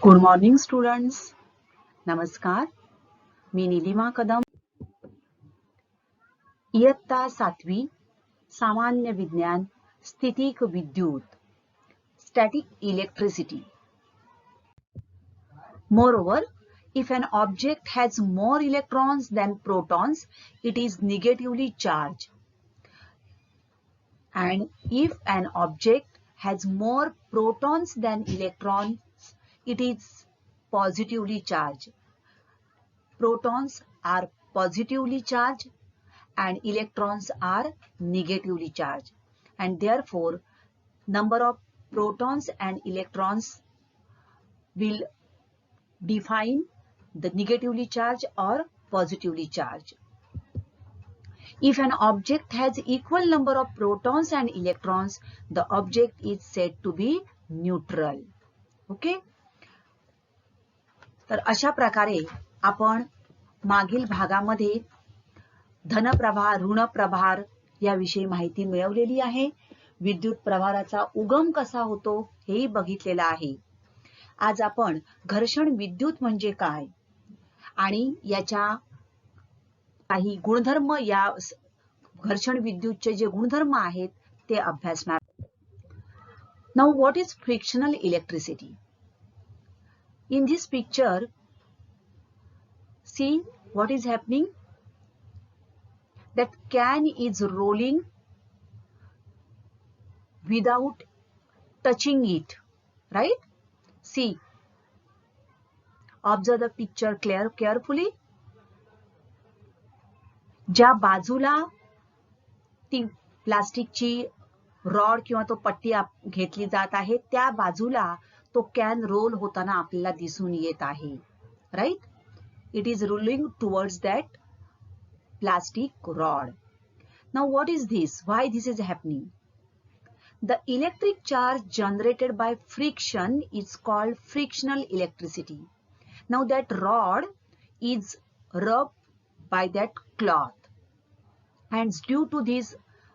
Good morning students. नमस्कार. मी निलिमा कदम. इयत्ता 7वी सामान्य विज्ञान स्थितिक विद्युत static electricity. Moreover, if an object has more electrons than protons, it is negatively charged. And if an object has more protons than electrons, it is positively charged. Protons are positively charged and electrons are negatively charged, and therefore number of protons and electrons will define the negatively charged or positively charged. If an object has equal number of protons and electrons, the object is said to be neutral. Okay? तर अशा प्रकारे आपण मागील भागामध्ये धनप्रभार, ऋणप्रभार याविषयी माहिती मिळवलेली आहे. विद्युत प्रभाराचा उगम कसा होतो हेही बघितलेलं आहे. आज आपण घर्षण विद्युत म्हणजे काय आणि याच्या काही गुणधर्म, या घर्षण विद्युतचे जे गुणधर्म आहेत ते अभ्यासणार. Now what is frictional electricity? In this picture see what is happening. That can is rolling without touching it, right? See, observe the picture carefully. ज्या बाजूला ती प्लास्टिकची रॉड किंवा तो पट्टी घेतली जात आहे त्या बाजूला तो कॅन रोल होताना आपल्याला दिसून येत आहे, right? It is rolling towards that plastic rod. Now what is this? Why this is happening? The electric charge generated by friction is called frictional electricity. Now that rod is rubbed by that cloth, and due to this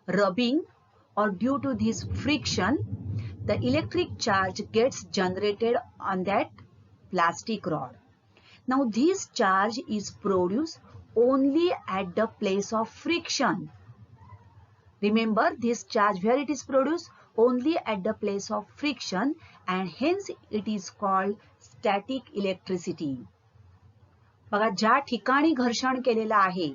rubbing or due to this friction, the electric charge gets generated on that plastic rod. Now this charge is produced only at the place of friction. Remember this charge where it is produced? Only at the place of friction, and hence it is called static electricity. बघा, ज्या ठिकाणी घर्षण केलेलं आहे,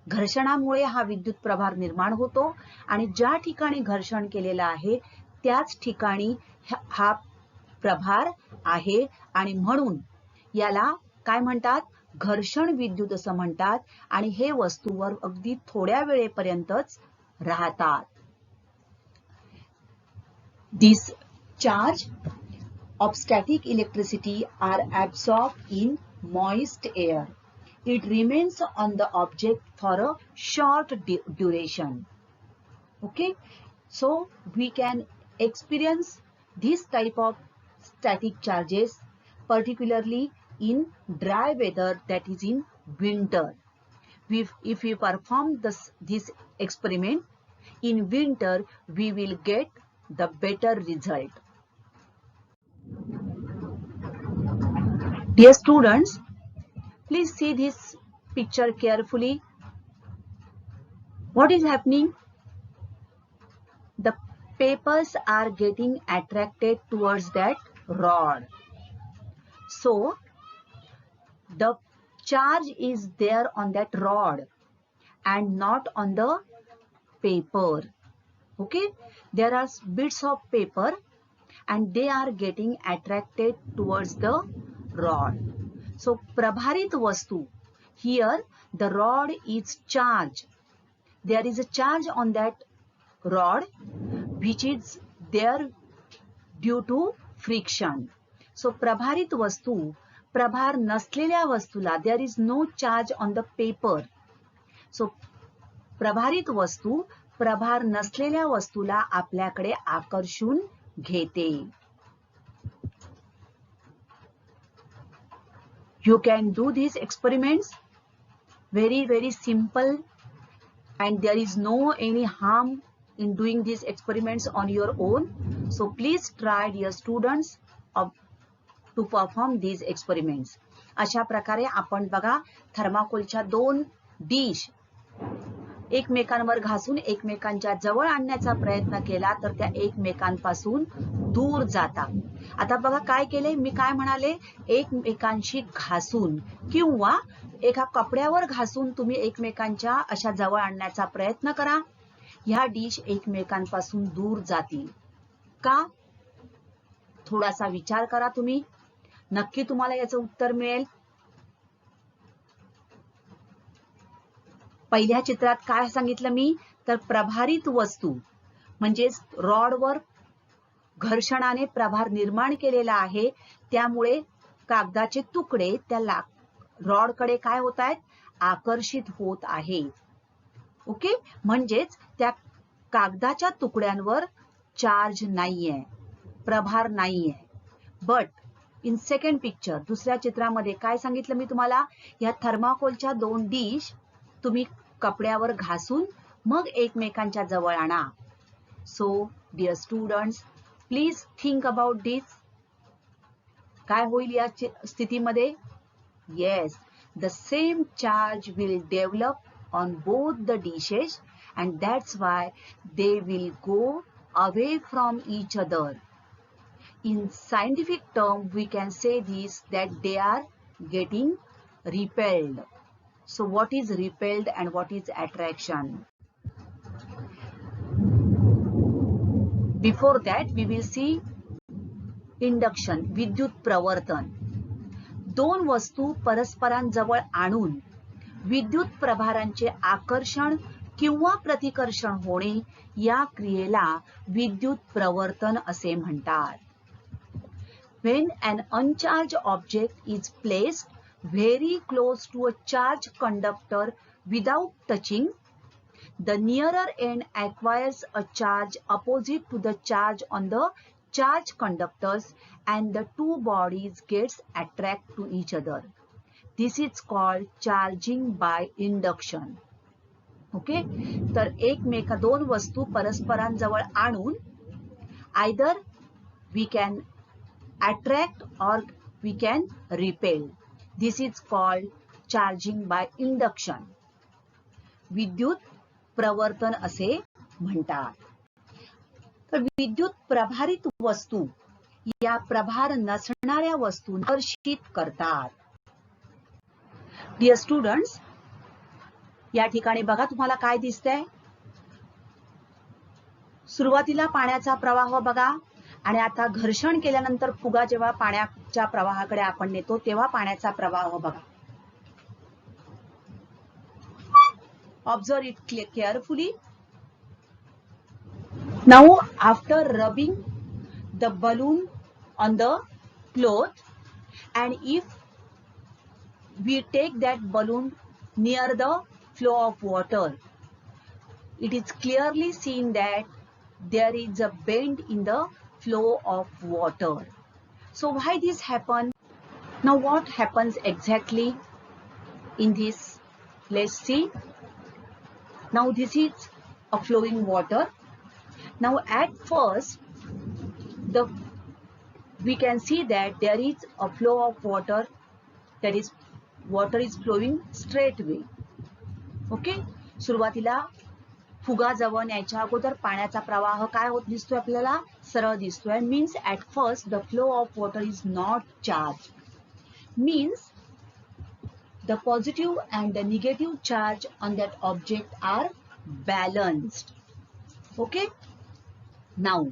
घर्षणामुळे हा विद्युत प्रभार निर्माण होतो, आणि ज्या ठिकाणी घर्षण केलेलं आहे त्याच ठिकाणी हा प्रभार आहे, आणि म्हणून याला काय म्हणतात? घर्षण विद्युत असं म्हणतात. आणि हे वस्तूवर अगदी थोड्या वेळेपर्यंतच राहतात. This charge of static electricity are absorbed in moist air. It remains on the object for a short duration. Okay, so we can experience this type of static charges particularly in dry weather, that is in winter. If we perform this experiment in winter, we will get the better result. Dear students, please see this picture carefully. What is happening? The papers are getting attracted towards that rod. So the charge is there on that rod and not on the paper. Okay, there are bits of paper and they are getting attracted towards the rod. So prabharit vastu, here the rod is charged. There is a charge on that rod which is there due to friction. So prabharit vastu, प्रभार नसलेल्या वस्तूला, there is no charge on the paper. So प्रभारित वस्तू प्रभार नसलेल्या वस्तूला आपल्याकडे आकर्षून घेते. You can do these experiments very simple, and there is no any harm in doing these experiments on your own. So please try, dear students, to perform these experiments. अशा प्रकारे आपण बघा थर्माकोलच्या दोन डिश एकमेकांवर घासून एकमेकांच्या जवळ आणण्याचा प्रयत्न केला तर त्या एकमेकांपासून दूर जातात. आता बघा काय केले मी, काय म्हणाले, एकमेकांशी घासून किंवा एका कपड्यावर घासून तुम्ही एकमेकांच्या अशा जवळ आणण्याचा प्रयत्न करा. ह्या डिश एकमेकांपासून दूर जातील का? थोडासा विचार करा तुम्ही, नक्की तुम्हाला याचं उत्तर मिळेल. पहिल्या चित्रात काय सांगितलं मी, तर प्रभारित वस्तू म्हणजेच रॉडवर घर्षणाने प्रभार निर्माण केलेला आहे, त्यामुळे कागदाचे तुकडे त्या रॉडकडे काय होत आहेत, आकर्षित होत आहेत. ओके, म्हणजेच त्या कागदाच्या तुकड्यांवर चार्ज नाहीये, प्रभार नाहीये. बट इन सेकंड पिक्चर, दुसऱ्या चित्रामध्ये काय सांगितलं मी तुम्हाला, या थर्माकोलच्या दोन डिश तुम्ही कपड्यावर घासून मग एकमेकांच्या जवळ आणा. So dear students, please think about this. काय होईल या स्थितीमध्ये? Yes, the same charge will develop on both the dishes and that's why they will go away from each other. In scientific term, we can say this, that they are getting repelled. So what is repelled and what is attraction? Before that, we will see induction, विद्युत प्रवर्तन. दोन वस्तू परस्परांजवळ आणून विद्युत प्रभारांचे आकर्षण किंवा प्रतिकर्षण होणे या क्रियेला विद्युत प्रवर्तन असे म्हणतात. When an uncharged object is placed very close to a charged conductor without touching, the nearer end acquires a charge opposite to the charge on the charged conductors and the two bodies gets attract to each other. This is called charging by induction. Okay, तर दोन वस्तू परस्परांजवळ आणून either we can attract or we can repel. This is called charging by induction. विद्युत प्रवर्तन असे म्हणतात. तर विद्युत प्रभारित वस्तू या प्रभार नसणाऱ्या वस्तू आकर्षित करतात. डिअर स्टुडंट्स, या ठिकाणी बघा तुम्हाला काय दिसतंय, सुरुवातीला पाण्याचा प्रवाह बघा आणि आता घर्षण केल्यानंतर फुगा जेव्हा पाण्याच्या प्रवाहाकडे आपण नेतो तेव्हा पाण्याचा प्रवाह बघा. Observe it carefully. Now after rubbing the balloon on the cloth and if we take that balloon near the flow of water, it is clearly seen that there is a bend in the flow of water. So why this happen? Now what happens exactly in this? Let's see. Now this is a flowing water. Now at first we can see that there is a flow of water, that is water is flowing straight way. Okay, सुरुवातीला फुगा जवळ न्यायच्या अगोदर पाण्याचा प्रवाह काय होत दिसतोय आपल्याला, सरळ दिसतोय. Means at first the flow of water is not charge, means the positive and the negative charge on that object are balanced. Okay, now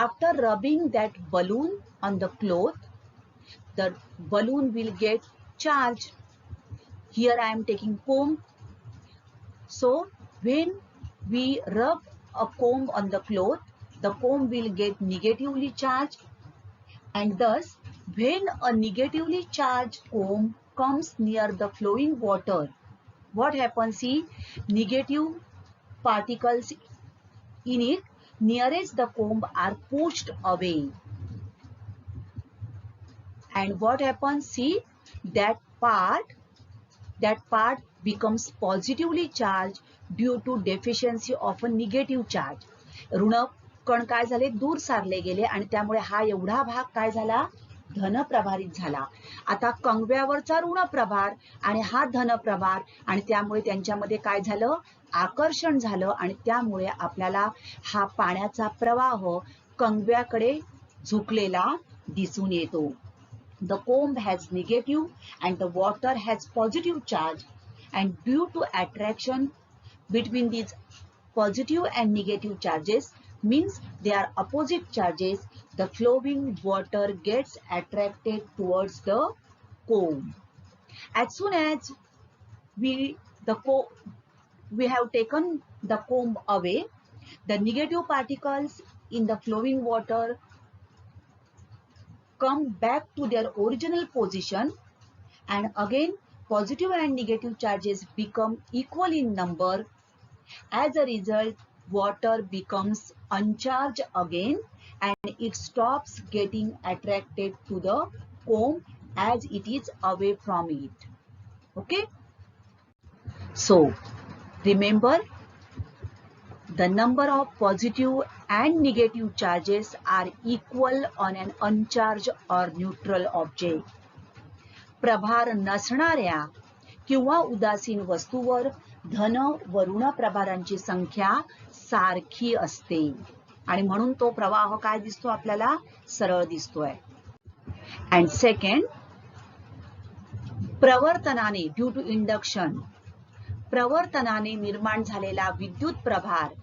after rubbing that balloon on the cloth, the balloon will get charged. Here I am taking comb. So when we rub a comb on the cloth, the comb will get negatively charged, and thus when a negatively charged comb comes near the flowing water, what happens? See, negative particles in it nearest the comb are pushed away. And what happens? See, that part becomes positively charged due to deficiency of a negative charge. ऋण कण काय झाले, दूर सारले गेले आणि त्यामुळे हा एवढा भाग काय झाला, धनप्रभारित झाला. आता कंगव्यावरचा ऋण प्रभार आणि हा धनप्रभार आणि त्यामुळे त्यांच्यामध्ये काय झालं, आकर्षण झालं आणि त्यामुळे आपल्याला हा पाण्याचा प्रवाह कंगव्याकडे झुकलेला दिसून येतो. The comb has negative and the water has positive charge, and due to attraction between these positive and negative charges, means they are opposite charges, the flowing water gets attracted towards the comb. As soon as we have taken the comb away, the negative particles in the flowing water come back to their original position, and again positive and negative charges become equal in number. As a result, water becomes uncharged again and it stops getting attracted to the comb as it is away from it. Okay, so remember, the number of positive and negative charges are equal on an uncharged or neutral object. प्रभार नसणाऱ्या किंवा उदासीन वस्तूवर धन व ऋण प्रभारांची संख्या सारखी असते आणि म्हणून तो प्रवाह काय दिसतो आपल्याला, सरळ दिसतोय. अँड सेकंड, प्रवर्तनाने ड्यू टू इंडक्शन, प्रवर्तनाने निर्माण झालेला विद्युत प्रभार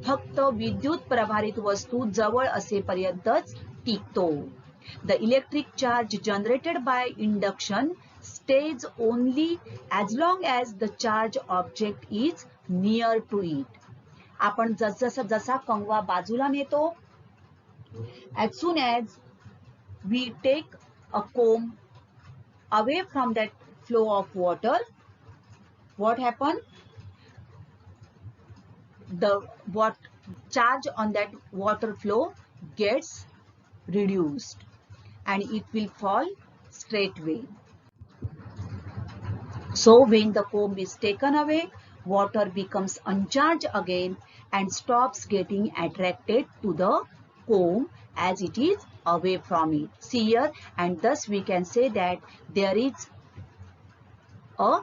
फक्त विद्युत प्रभारित वस्तू जवळ असेपर्यंतच टिकतो. The electric charge generated by induction stays only as long as the charge object is near to it. आपण जसा कंगवा बाजूला नेतो, as soon as we take a comb away from that flow of water, what happens? The charge on that water flow gets reduced and it will fall straightway. So when the comb is taken away, water becomes uncharged again and stops getting attracted to the comb as it is away from it. See here, and thus we can say that there is a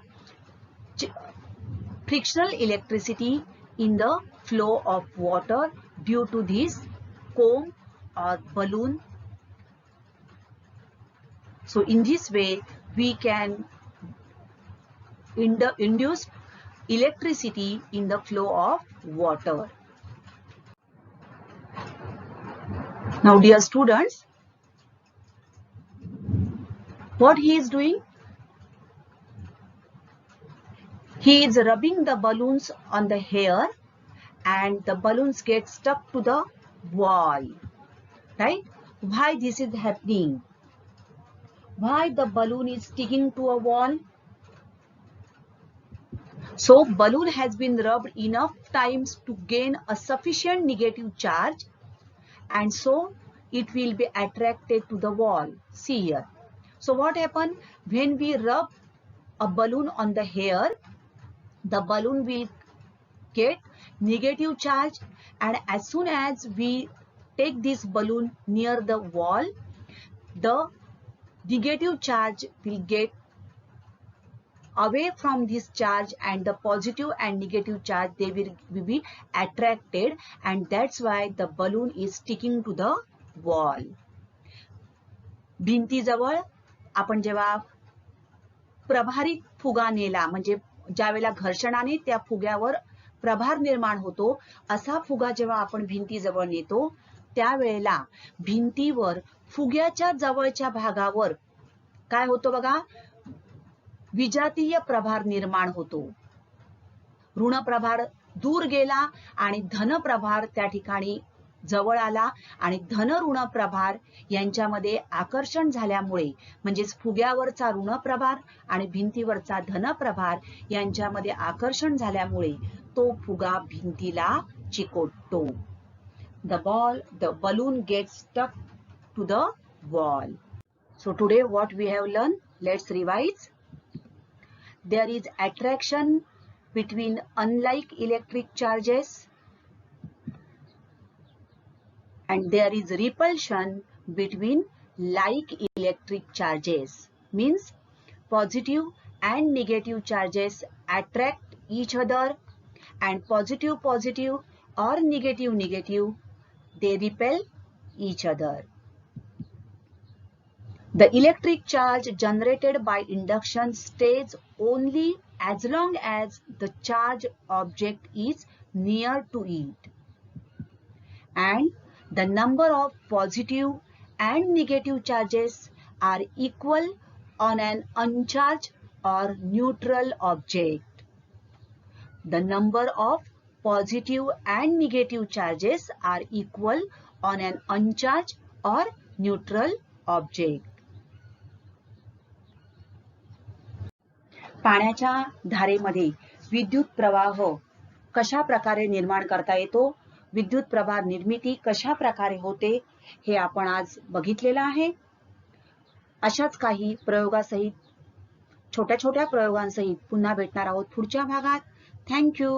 frictional electricity in the flow of water due to this comb or balloon. So in this way we can induce electricity in the flow of water. Now dear students, what he is doing? He is rubbing the balloons on the hair and the balloons get stuck to the wall, right? Why this is happening? Why the balloon is sticking to a wall? So balloon has been rubbed enough times to gain a sufficient negative charge, and so it will be attracted to the wall. See here. So what happens when we rub a balloon on the hair? The balloon will get negative charge, and as soon as we take this balloon near the wall, the negative charge will get away from this charge and the positive and negative charge, they will be attracted, and that's why the balloon is sticking to the wall. भिंतीजवळ आपण जेव्हा प्रभारित फुगा नेला, म्हणजे ज्यावेळेला घर्षणाने त्या फुग्यावर प्रभार निर्माण होतो, असा फुगा जेव्हा आपण भिंतीजवळ नेतो, त्यावेळेला भिंतीवर फुग्याच्या जवळच्या भागावर काय होतो बघा, विजातीय प्रभार निर्माण होतो. ऋण प्रभार दूर गेला आणि धन प्रभार त्या ठिकाणी जवळ आला, आणि धन ऋण प्रभार यांच्यामध्ये आकर्षण झाल्यामुळे, म्हणजेच फुग्यावरचा ऋण प्रभार आणि भिंतीवरचा धन प्रभार यांच्यामध्ये आकर्षण झाल्यामुळे तो फुगा भिंतीला चिकटतो. The balloon gets stuck to the wall. So today what we have learned, let's revise. there is attraction between unlike electric charges, and there is repulsion between like electric charges. Means positive and negative charges attract each other, and positive positive or negative negative, they repel each other. The electric charge generated by induction stays only as long as the charge object is near to it, and the number of positive and negative charges are equal on an uncharged or neutral object. The number of positive and negative charges are equal on an uncharged or neutral object. पाण्याच्या धारेमध्ये विद्युत प्रवाह कशा प्रकारे निर्माण करता येतो, विद्युत प्रवाह निर्मिती कशा प्रकारे होते, हे आपण आज बघितलेलं आहे. अशाच काही प्रयोगासहित, छोट्या छोट्या प्रयोगांसहित पुन्हा भेटणार आहोत पुढच्या भागात. Thank you.